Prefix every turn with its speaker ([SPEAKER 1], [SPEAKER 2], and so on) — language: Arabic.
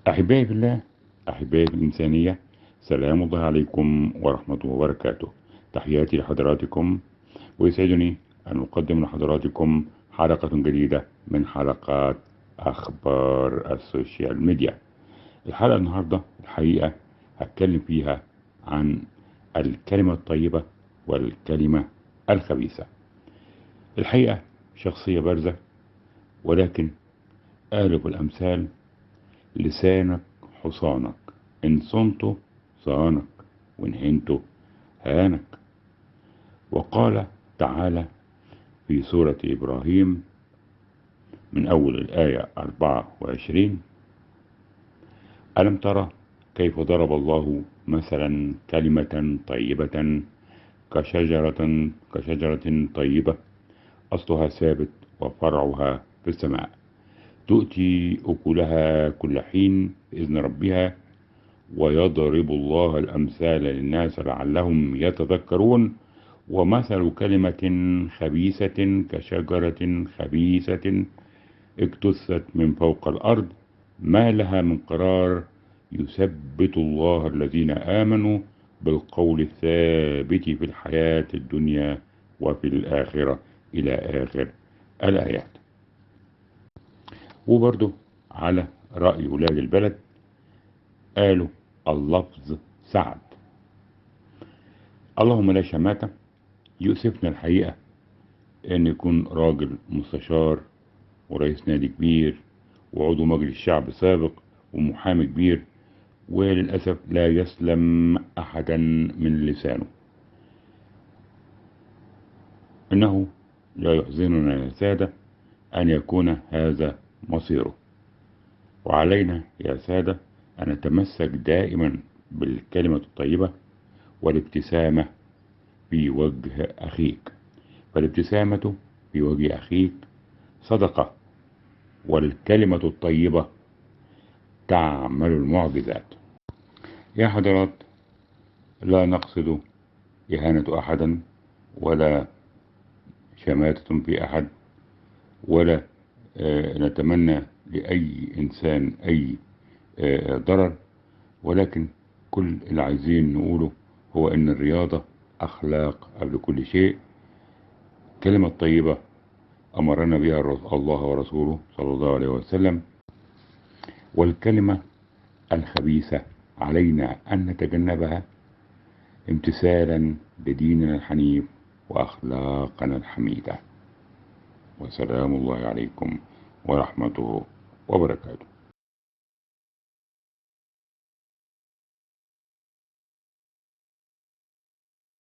[SPEAKER 1] أحبائي بالله، أحبائي الإنسانية، سلام الله عليكم ورحمة وبركاته. تحياتي لحضراتكم، ويسعدني أن أقدم لحضراتكم حلقة جديدة من حلقات أخبار السوشيال ميديا. الحلقة النهاردة الحقيقة هتكلم فيها عن الكلمة الطيبة والكلمة الخبيثة. الحقيقة شخصية بارزة، ولكن قالب الأمثال: لسانك حصانك، إن صنته صانك، وإن هنته هانك. وقال تعالى في سورة إبراهيم من أول الآية 24: ألم ترى كيف ضرب الله مثلا كلمة طيبة كشجرة طيبة أصلها ثابت وفرعها في السماء، تؤتي أكلها كل حين بإذن ربها، ويضرب الله الأمثال للناس لعلهم يتذكرون. ومثل كلمة خبيثة كشجرة خبيثة اجتثت من فوق الأرض ما لها من قرار، يثبت الله الذين آمنوا بالقول الثابت في الحياة الدنيا وفي الآخرة، إلى آخر الآيات. وبرضه على رأي ولاد البلد قالوا: اللفظ سعد. اللهم لا شماتة. يؤسفنا الحقيقة أن يكون راجل مستشار ورئيس نادي كبير وعضو مجلس شعب سابق ومحامي كبير، وللأسف لا يسلم أحدا من لسانه. إنه لا يحزننا يا سادة أن يكون هذا مصيره، وعلينا يا سادة أن نتمسك دائما بالكلمة الطيبة والابتسامة في وجه أخيك، فالابتسامة في وجه أخيك صدقة، والكلمة الطيبة تعمل المعجزات. يا حضرات، لا نقصد إهانة أحدا ولا شماتة في أحد، ولا نتمنى لأي إنسان أي ضرر، ولكن كل اللي عايزين نقوله هو إن الرياضة أخلاق قبل كل شيء. كلمة طيبة أمرنا بها الله ورسوله صلى الله عليه وسلم، والكلمة الخبيثة علينا أن نتجنبها امتثالا لديننا الحنيف وأخلاقنا الحميدة. وسلام الله عليكم ورحمته وبركاته.